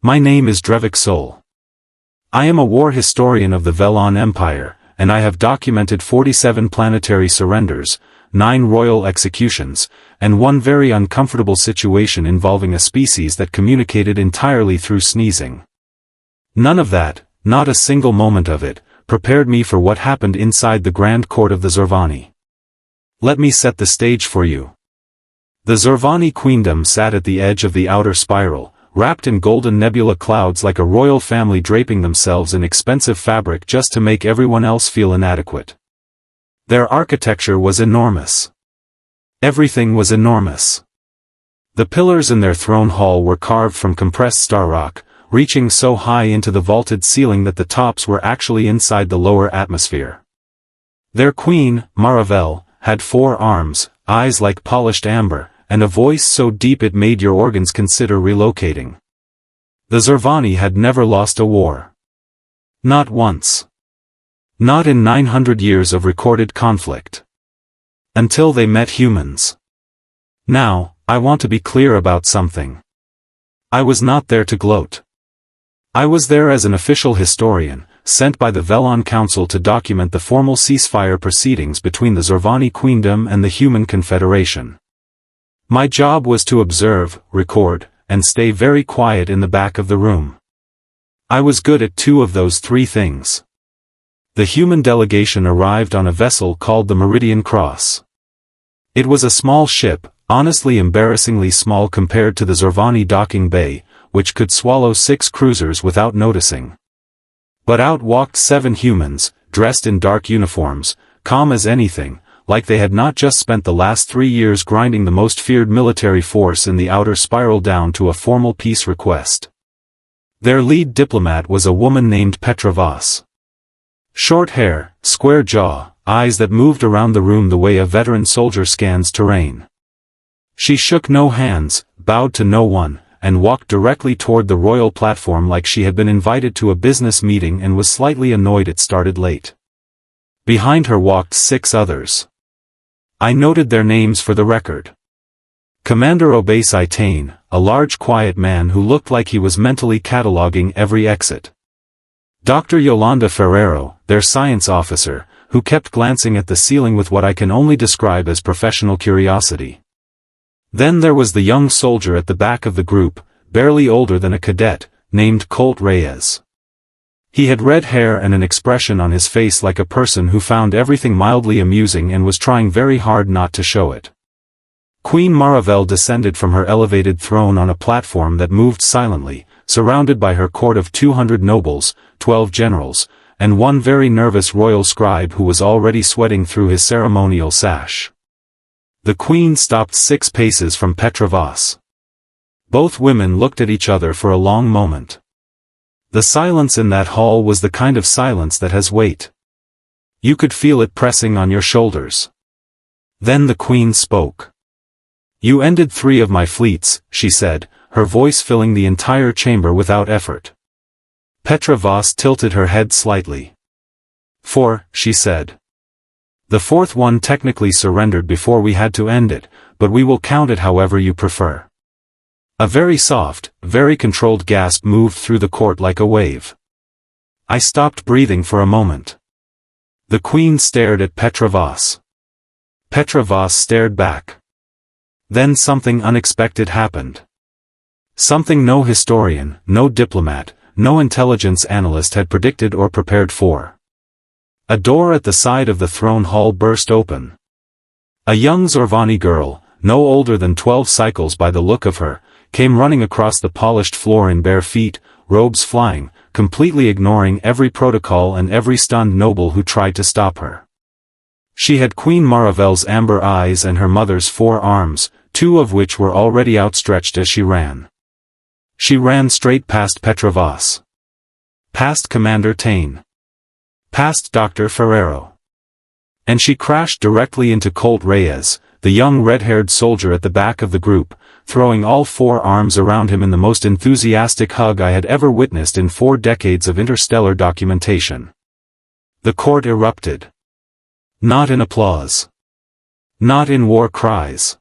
My name is Drevik Sol. I am a war historian of the Velon Empire, and I have documented 47 planetary surrenders, 9 royal executions, and one very uncomfortable situation involving a species that communicated entirely through sneezing. None of that, not a single moment of it, prepared me for what happened inside the Grand Court of the Zhorvani. Let me set the stage for you. The Zhorvani queendom sat at the edge of the outer spiral, wrapped in golden nebula clouds like a royal family draping themselves in expensive fabric just to make everyone else feel inadequate. Their architecture was enormous. Everything was enormous. The pillars in their throne hall were carved from compressed star rock, reaching so high into the vaulted ceiling that the tops were actually inside the lower atmosphere. Their queen, Maravel, had 4 arms, eyes like polished amber, and a voice so deep it made your organs consider relocating. The Zhorvani had never lost a war. Not once. Not in 900 years of recorded conflict. Until they met humans. Now, I want to be clear about something. I was not there to gloat. I was there as an official historian, sent by the Velon Council to document the formal ceasefire proceedings between the Zhorvani Queendom and the Human Confederation. My job was to observe, record, and stay very quiet in the back of the room. I was good at 2 of those 3 things. The human delegation arrived on a vessel called the Meridian Cross. It was a small ship, honestly embarrassingly small compared to the Zhorvani docking bay, which could swallow 6 cruisers without noticing. But out walked 7 humans, dressed in dark uniforms, calm as anything, like they had not just spent the last 3 years grinding the most feared military force in the outer spiral down to a formal peace request. Their lead diplomat was a woman named Petra Voss. Short hair, square jaw, eyes that moved around the room the way a veteran soldier scans terrain. She shook no hands, bowed to no one, and walked directly toward the royal platform like she had been invited to a business meeting and was slightly annoyed it started late. Behind her walked 6 others. I noted their names for the record. Commander Obase Itane, a large quiet man who looked like he was mentally cataloging every exit. Dr. Yolanda Ferrero, their science officer, who kept glancing at the ceiling with what I can only describe as professional curiosity. Then there was the young soldier at the back of the group, barely older than a cadet, named Colt Reyes. He had red hair and an expression on his face like a person who found everything mildly amusing and was trying very hard not to show it. Queen Maravel descended from her elevated throne on a platform that moved silently, surrounded by her court of 200 nobles, 12 generals, and one very nervous royal scribe who was already sweating through his ceremonial sash. The queen stopped 6 paces from Petra Voss. Both women looked at each other for a long moment. The silence in that hall was the kind of silence that has weight. You could feel it pressing on your shoulders. Then the queen spoke. "You ended 3 of my fleets," she said, her voice filling the entire chamber without effort. Petra Voss tilted her head slightly. "4," she said. "The 4th one technically surrendered before we had to end it, but we will count it however you prefer." A very soft, very controlled gasp moved through the court like a wave. I stopped breathing for a moment. The queen stared at Petra Voss. Petra Voss stared back. Then something unexpected happened. Something no historian, no diplomat, no intelligence analyst had predicted or prepared for. A door at the side of the throne hall burst open. A young Zhorvani girl, no older than 12 cycles by the look of her, came running across the polished floor in bare feet, robes flying, completely ignoring every protocol and every stunned noble who tried to stop her. She had Queen Maravel's amber eyes and her mother's 4 arms, 2 of which were already outstretched as she ran. She ran straight past Petra Voss. Past Commander Tane. Past Dr. Ferrero. And she crashed directly into Colt Reyes, the young red-haired soldier at the back of the group, throwing all 4 arms around him in the most enthusiastic hug I had ever witnessed in 4 decades of interstellar documentation. The court erupted. Not in applause. Not in war cries.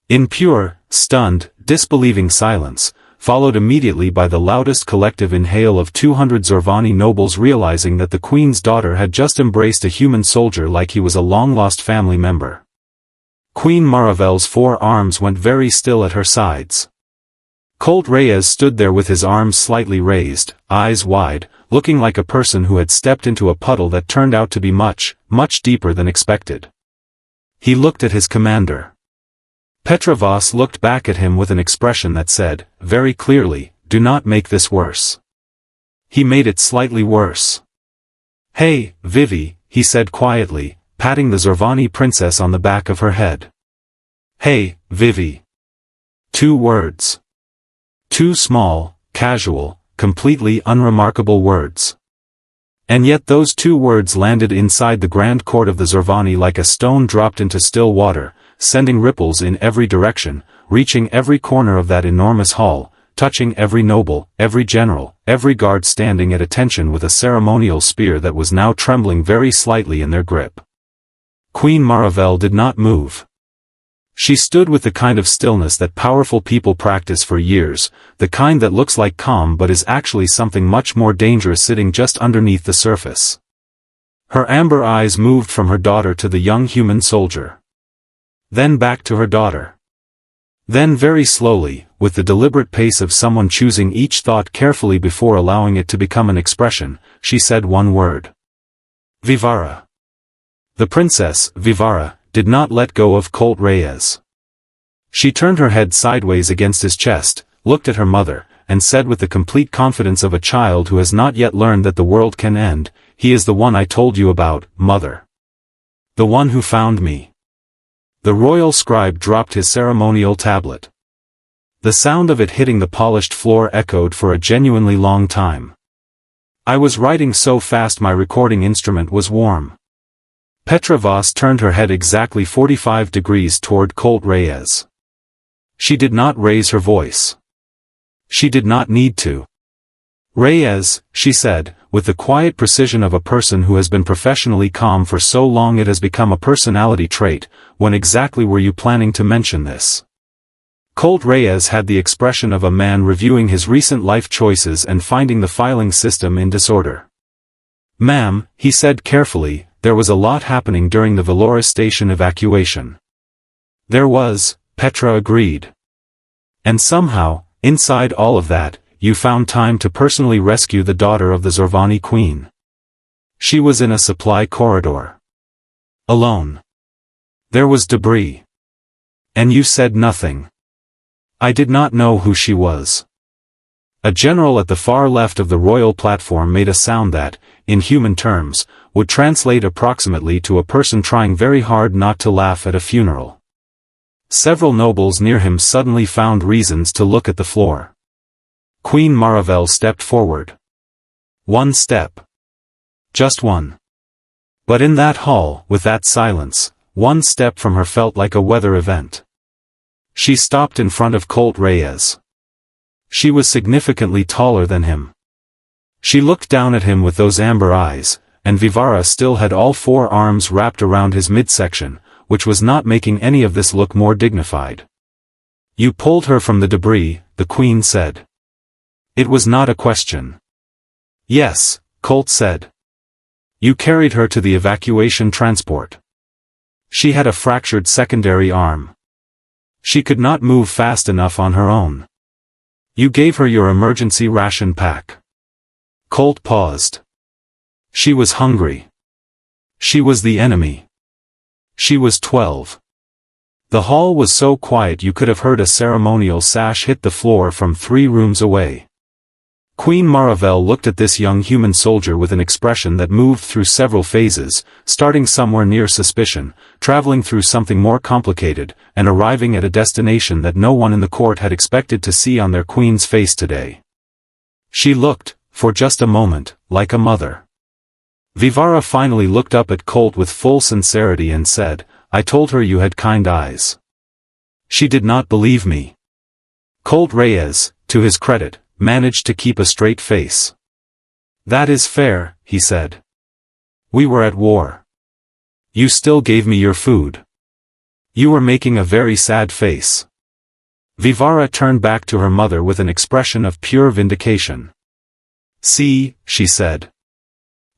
In pure, stunned, disbelieving silence, followed immediately by the loudest collective inhale of 200 Zhorvani nobles realizing that the queen's daughter had just embraced a human soldier like he was a long-lost family member. Queen Maravel's 4 arms went very still at her sides. Colt Reyes stood there with his arms slightly raised, eyes wide, looking like a person who had stepped into a puddle that turned out to be much, much deeper than expected. He looked at his commander. Petra Voss looked back at him with an expression that said, very clearly, do not make this worse. He made it slightly worse. Hey, Vivi, he said quietly, patting the Zhorvani princess on the back of her head. Hey, Vivi. 2 words. 2 small, casual, completely unremarkable words. And yet those 2 words landed inside the grand court of the Zhorvani like a stone dropped into still water, sending ripples in every direction, reaching every corner of that enormous hall, touching every noble, every general, every guard standing at attention with a ceremonial spear that was now trembling very slightly in their grip. Queen Maravel did not move. She stood with the kind of stillness that powerful people practice for years, the kind that looks like calm but is actually something much more dangerous sitting just underneath the surface. Her amber eyes moved from her daughter to the young human soldier. Then back to her daughter. Then very slowly, with the deliberate pace of someone choosing each thought carefully before allowing it to become an expression, she said one word. Vivara. The princess, Vivara, did not let go of Colt Reyes. She turned her head sideways against his chest, looked at her mother, and said with the complete confidence of a child who has not yet learned that the world can end, he is the one I told you about, mother. The one who found me. The royal scribe dropped his ceremonial tablet. The sound of it hitting the polished floor echoed for a genuinely long time. I was writing so fast my recording instrument was warm. Petra Voss turned her head exactly 45 degrees toward Colt Reyes. She did not raise her voice. She did not need to. Reyes, she said, with the quiet precision of a person who has been professionally calm for so long it has become a personality trait, when exactly were you planning to mention this? Colt Reyes had the expression of a man reviewing his recent life choices and finding the filing system in disorder. Ma'am, he said carefully, there was a lot happening during the Veloris station evacuation. There was, Petra agreed. And somehow, inside all of that, you found time to personally rescue the daughter of the Zhorvani queen. She was in a supply corridor. Alone. There was debris. And you said nothing. I did not know who she was. A general at the far left of the royal platform made a sound that, in human terms, would translate approximately to a person trying very hard not to laugh at a funeral. Several nobles near him suddenly found reasons to look at the floor. Queen Maravel stepped forward. 1 step. Just 1. But in that hall, with that silence, 1 step from her felt like a weather event. She stopped in front of Colt Reyes. She was significantly taller than him. She looked down at him with those amber eyes, and Vivara still had all 4 arms wrapped around his midsection, which was not making any of this look more dignified. You pulled her from the debris, the queen said. It was not a question. Yes, Colt said. You carried her to the evacuation transport. She had a fractured secondary arm. She could not move fast enough on her own. You gave her your emergency ration pack. Colt paused. She was hungry. She was the enemy. She was 12. The hall was so quiet you could have heard a ceremonial sash hit the floor from 3 rooms away. Queen Maravel looked at this young human soldier with an expression that moved through several phases, starting somewhere near suspicion, traveling through something more complicated, and arriving at a destination that no one in the court had expected to see on their queen's face today. She looked, for just a moment, like a mother. Vivara finally looked up at Colt with full sincerity and said, I told her you had kind eyes. She did not believe me. Colt Reyes, to his credit, managed to keep a straight face. That is fair, he said. We were at war. You still gave me your food. You were making a very sad face. Vivara turned back to her mother with an expression of pure vindication. "See," she said.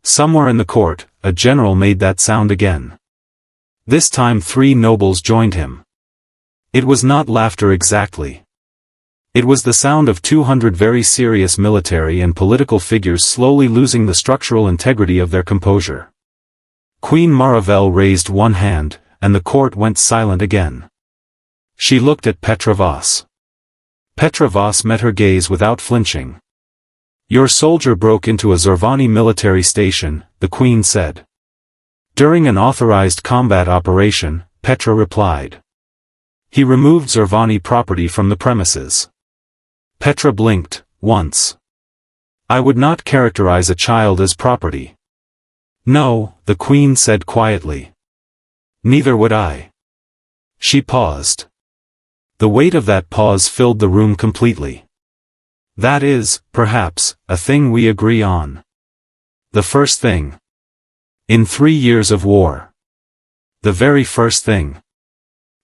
Somewhere in the court, a general made that sound again. This time 3 nobles joined him. It was not laughter exactly. It was the sound of 200 very serious military and political figures slowly losing the structural integrity of their composure. Queen Maravel raised one hand, and the court went silent again. She looked at Petra Voss. Petra Voss met her gaze without flinching. "Your soldier broke into a Zhorvani military station," the queen said. "During an authorized combat operation," Petra replied. "He removed Zhorvani property from the premises." Petra blinked, once. "I would not characterize a child as property." "No," the queen said quietly. "Neither would I." She paused. The weight of that pause filled the room completely. "That is, perhaps, a thing we agree on. The first thing. In 3 years of war. The very first thing."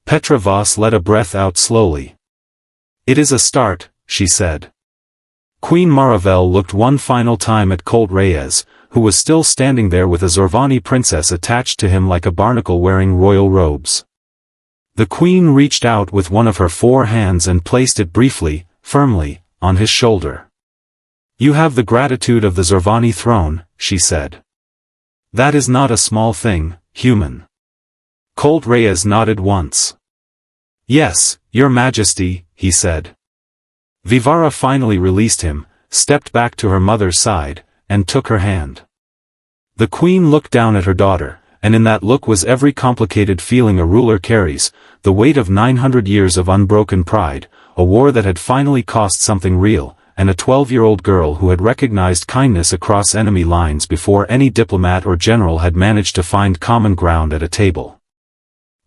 Petra Voss let a breath out slowly. "It is a start," she said. Queen Maravel looked one final time at Colt Reyes, who was still standing there with a Zhorvani princess attached to him like a barnacle wearing royal robes. The queen reached out with one of her 4 hands and placed it briefly, firmly, on his shoulder. "You have the gratitude of the Zhorvani throne," she said. "That is not a small thing, human." Colt Reyes nodded once. "Yes, your majesty," he said. Vivara finally released him, stepped back to her mother's side, and took her hand. The queen looked down at her daughter, and in that look was every complicated feeling a ruler carries, the weight of 900 years of unbroken pride, a war that had finally cost something real, and a 12-year-old girl who had recognized kindness across enemy lines before any diplomat or general had managed to find common ground at a table.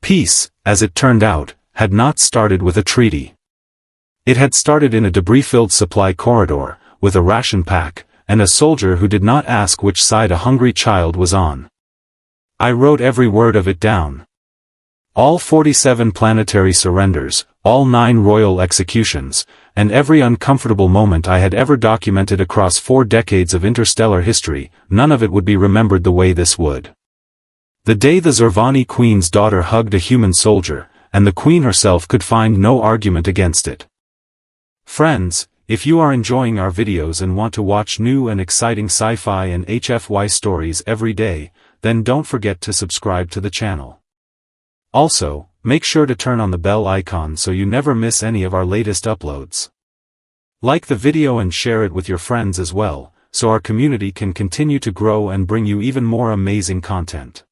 Peace, as it turned out, had not started with a treaty. It had started in a debris-filled supply corridor, with a ration pack, and a soldier who did not ask which side a hungry child was on. I wrote every word of it down. All 47 planetary surrenders, all 9 royal executions, and every uncomfortable moment I had ever documented across 4 decades of interstellar history, none of it would be remembered the way this would. The day the Zhorvani queen's daughter hugged a human soldier, and the queen herself could find no argument against it. Friends, if you are enjoying our videos and want to watch new and exciting sci-fi and HFY stories every day, then don't forget to subscribe to the channel. Also, make sure to turn on the bell icon so you never miss any of our latest uploads. Like the video and share it with your friends as well, so our community can continue to grow and bring you even more amazing content.